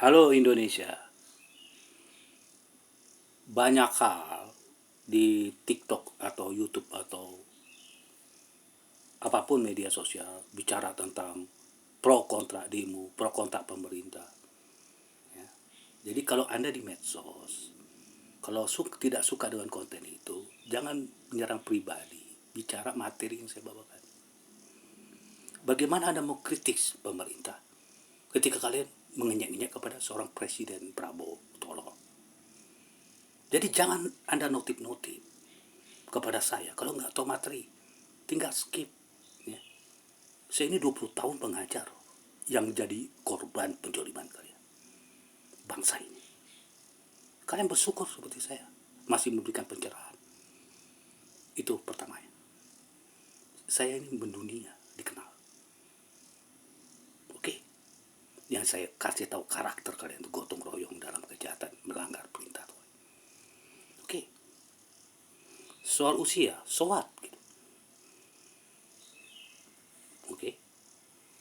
Halo Indonesia, banyak hal di TikTok atau YouTube atau apapun media sosial bicara tentang pro kontra demo, pro kontra pemerintah. Ya. Jadi kalau Anda di medsos, kalau tidak suka dengan konten itu, jangan menyerang pribadi, bicara materi yang saya bawakan. Bagaimana Anda mau kritik pemerintah ketika kalian mengenyek-enyek kepada seorang presiden Prabowo? Tolong. Jadi jangan Anda notip-notip kepada saya kalau nggak tahu materi, tinggal skip. Ya. Saya ini 20 tahun pengajar yang jadi korban penjoliman kalian, bangsa ini. Kalian bersyukur seperti saya masih memberikan pencerahan. Itu pertama. Saya ini mendunia dikenal. Oke. Yang saya kasih tahu karakter kalian itu gotong royong dalam kejahatan, melanggar perintah Tuhan. Oke. Soal usia, so what? Gitu. Oke.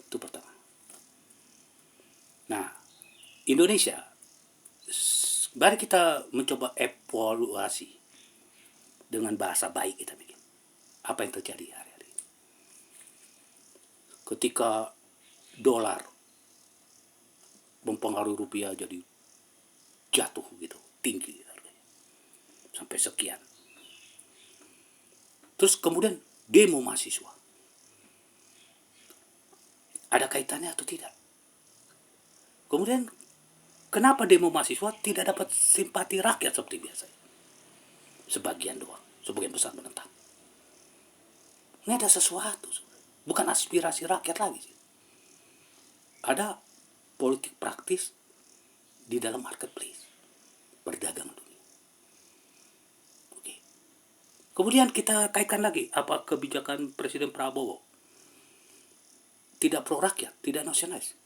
Itu pertama. Nah, Indonesia, mari kita mencoba evaluasi dengan bahasa baik kita bikin. Apa yang terjadi hari-hari ini? Ketika dolar mempengaruhi rupiah jadi jatuh gitu, tinggi harganya, sampai sekian. Terus kemudian demo mahasiswa. Ada kaitannya atau tidak? Kemudian kenapa demo mahasiswa tidak dapat simpati rakyat seperti biasa? Sebagian doang, sebagian besar menentang. Ini ada sesuatu, bukan aspirasi rakyat lagi. Ada politik praktis di dalam marketplace, berdagang dunia. Oke. Kemudian kita kaitkan lagi apa kebijakan Presiden Prabowo, tidak pro rakyat, tidak nasionalis.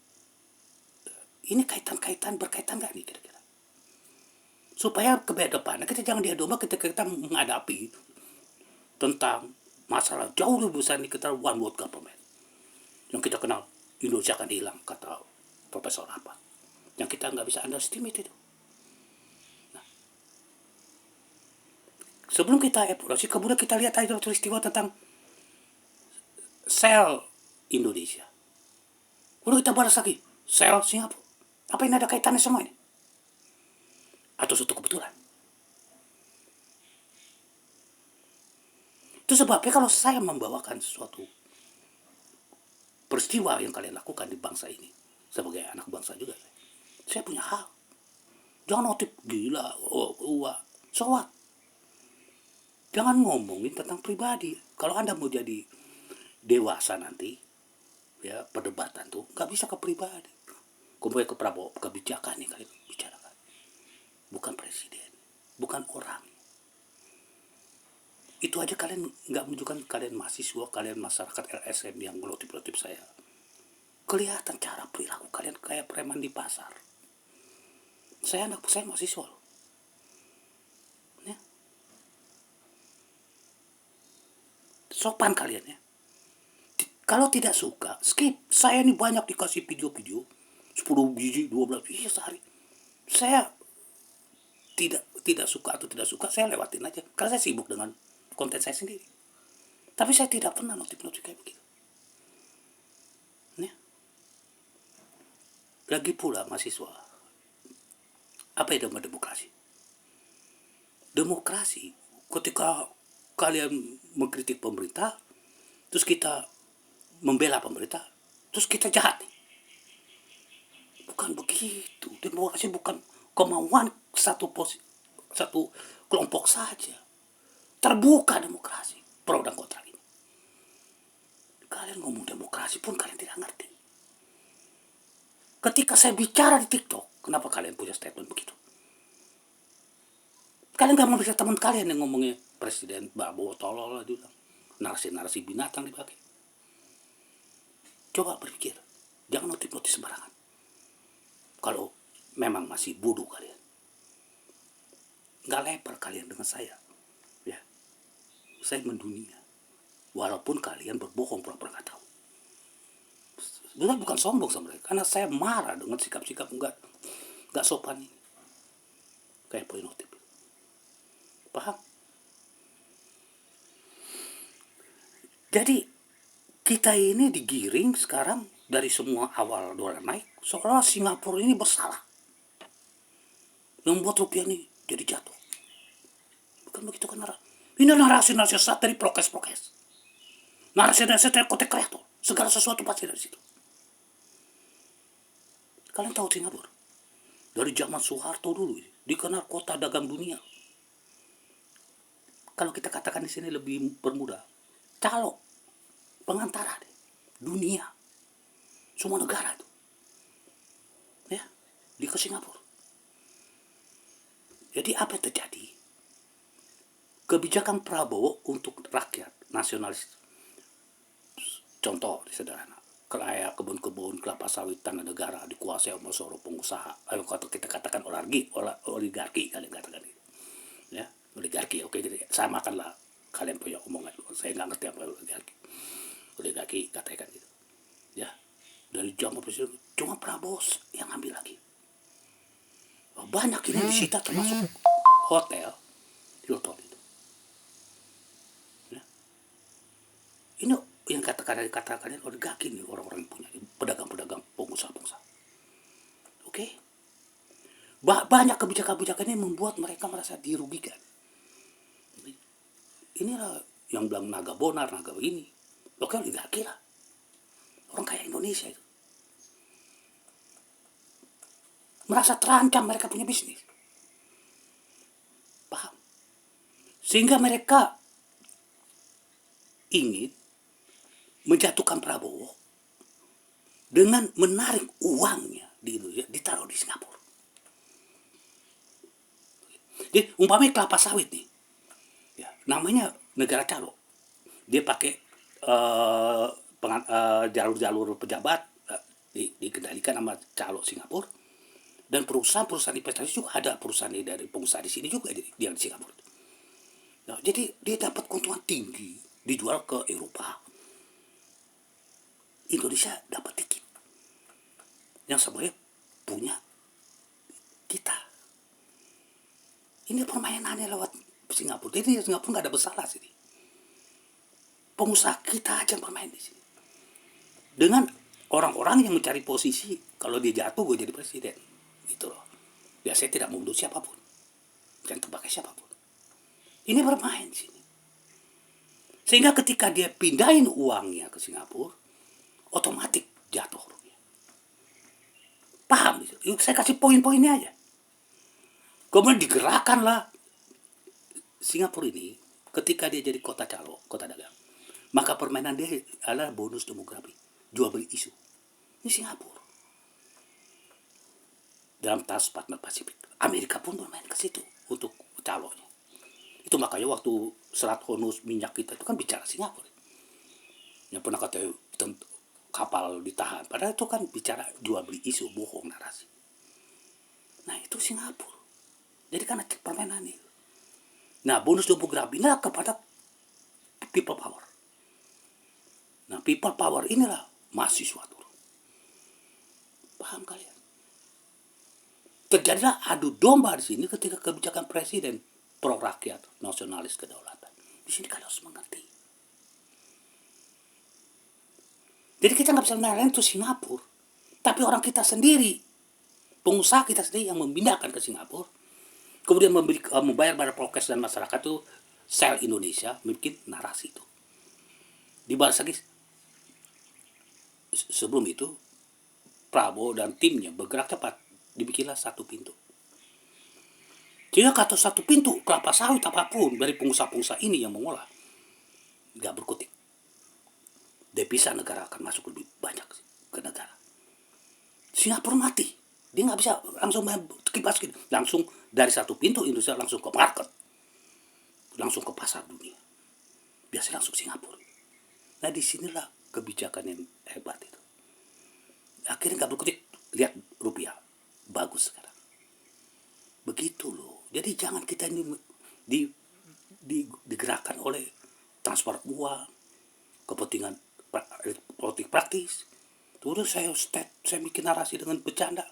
Ini kaitan-kaitan berkaitan gak nih kira-kira? Supaya ke depannya kita jangan diadu-domba ketika kita menghadapi tentang masalah jauh lebih besar nih, kita one world government. Yang kita kenal Indonesia akan hilang, kata Profesor apa? Yang kita nggak bisa underestimate itu. Nah, sebelum kita evaluasi, kemudian kita lihat ada peristiwa tentang sel Indonesia. Udah kita bahas lagi, sel Singapura. Apa ini ada kaitannya semua ini? Atau suatu kebetulan? Itu sebabnya kalau saya membawakan sesuatu peristiwa yang kalian lakukan di bangsa ini, sebagai anak bangsa juga, saya punya hak. Jangan notif gila, so what? Jangan ngomongin tentang pribadi. Kalau Anda mau jadi dewasa nanti, ya perdebatan tuh nggak bisa ke pribadi. Kemudian ke Prabowo, kebijakan nih kalian bicarakan, bukan presiden, bukan orang. Itu aja kalian nggak menunjukkan kalian mahasiswa, kalian masyarakat LSM yang ngelotip-lotip saya. Kelihatan cara perilaku kalian kayak preman di pasar. Saya mahasiswa loh. Ya. Sopan kalian ya. Kalau tidak suka, skip. Saya ini banyak dikasih video-video, 10 biji, 12 biji sehari. Saya tidak suka atau tidak suka, saya lewatin aja. Karena saya sibuk dengan konten saya sendiri. Tapi saya tidak pernah notif-notif kayak begitu. Ya. Lagi pula mahasiswa, apa itu demokrasi? Demokrasi, ketika kalian mengkritik pemerintah, terus kita membela pemerintah, terus kita jahat. Bukan begitu. Demokrasi bukan kemauan satu kelompok saja. Terbuka demokrasi, pro dan kontra ini. Kalian ngomong demokrasi pun kalian tidak ngerti. Ketika saya bicara di TikTok, kenapa kalian punya statement begitu? Kalian gak mau bisa teman kalian yang ngomongnya presiden Prabowo tolol lah, dibilang narasi-narasi binatang dipakai. Coba berpikir, jangan notif-notif sembarangan. Kalau memang masih bodoh kalian, nggak lebar kalian dengan saya, ya. Saya mendunia, walaupun kalian berbohong pura-pura nggak tahu. bukan sombong sama mereka, karena saya marah dengan sikap-sikap nggak sopan ini, kayak poin notif. Paham? Jadi kita ini digiring sekarang dari semua awal dolar naik, seolah Singapura ini bersalah, yang membuat rupiah ini jadi jatuh. Bukan begitu kan narasi? Ini narasi-narasi sesat dari prokes-prokes. Narasi-narasi dari kotek kreator. Segala sesuatu pasti dari situ. Kalian tahu Singapura? Dari zaman Soeharto dulu dikenal kota dagang dunia. Kalau kita katakan di sini lebih bermudah, calo pengantara deh, dunia, semua negara itu, ya, di ke Singapura. Jadi apa yang terjadi? Kebijakan Prabowo untuk rakyat nasionalis, contoh sederhana, kayak kebun-kebun kelapa sawit tanah negara dikuasai oleh seorang pengusaha. Ayo kita katakan oligarki kalian katakan gitu. Ya, oligarki, oke, gitu. Samakanlah kalian punya omongan. Saya nggak ngerti apa oligarki katakan gitu. Ya, dari zaman presiden cuma Prabowo yang ambil lagi. Banyak ini disita termasuk hotel, Hilton itu. Ya. Ini yang katakan oligarki ini, orang-orang yang punya, pedagang-pedagang, pengusaha-pengusaha. Oke. Banyak kebijakan-kebijakan ini membuat mereka merasa dirugikan. Inilah yang bilang naga bonar, naga begini. Oke, oligarki lah. Orang kaya Indonesia itu. Merasa terancam mereka punya bisnis. Paham? Sehingga mereka ingin menjatuhkan Prabowo dengan menarik uangnya di Indonesia, ditaruh di Singapura. Jadi umpamanya kelapa sawit nih, ya, namanya negara calo, dia pakai jalur-jalur pejabat, dikendalikan sama calo Singapura, dan perusahaan investasi juga ada perusahaan dari pengusaha di sini juga dia di Singapura. Nah, jadi dia dapat keuntungan tinggi, dijual ke Eropa, Indonesia dapat dikit, yang sebenarnya punya kita. Ini permainannya lewat Singapura. Jadi Singapura nggak ada bersalah sini. Pengusaha kita aja yang bermain di sini. Dengan orang-orang yang mencari posisi, kalau dia jatuh gue jadi presiden, gitu loh. Ya saya tidak mundur siapapun, jangan terpakai siapapun. Ini bermain di sini. Sehingga ketika dia pindahin uangnya ke Singapura, otomatis jatuh rupiah. Paham? Saya kasih poin-poinnya aja. Kemudian digerakkanlah Singapura ini ketika dia jadi kota calo, kota dagang. Maka permainan dia adalah bonus demografi, jual beli isu. Ini Singapura. Dalam tas partner Pasifik, Amerika pun bermain ke situ untuk calonya. Itu makanya waktu serat Hormuz minyak kita itu kan bicara Singapura. Yang pernah kata kapal ditahan, padahal itu kan bicara jual beli isu, bohong narasi. Nah itu Singapura. Jadi karena permainan ini. Nah bonus demografi inilah kepada people power. Nah people power inilah mahasiswa turun. Paham kalian? Terjadilah adu domba di sini ketika kebijakan presiden pro rakyat, nasionalis kedaulatan. Di sini kalian harus mengerti. Jadi kita nggak bisa menilai itu Singapura, tapi orang kita sendiri, pengusaha kita sendiri yang memindahkan ke Singapura, kemudian membayar pada prokes dan masyarakat itu sel Indonesia, bikin narasi itu. Dibalas lagi sebelum itu Prabowo dan timnya bergerak cepat, dibikinlah satu pintu. Jika kata satu pintu, kelapa sawit apapun dari pengusaha-pengusaha ini yang mengolah, nggak berkutik. Devisa negara akan masuk lebih banyak ke negara. Singapura mati. Dia nggak bisa langsung main kipas gitu. Langsung dari satu pintu Indonesia langsung ke market. Langsung ke pasar dunia. Biasanya langsung Singapura. Nah disinilah kebijakan yang hebat itu. Akhirnya nggak berkutik. Lihat rupiah. Bagus sekarang. Begitu loh. Jadi jangan kita ini digerakkan oleh transfer uang, kepentingan politik praktis, Udah saya bikin narasi dengan bercanda.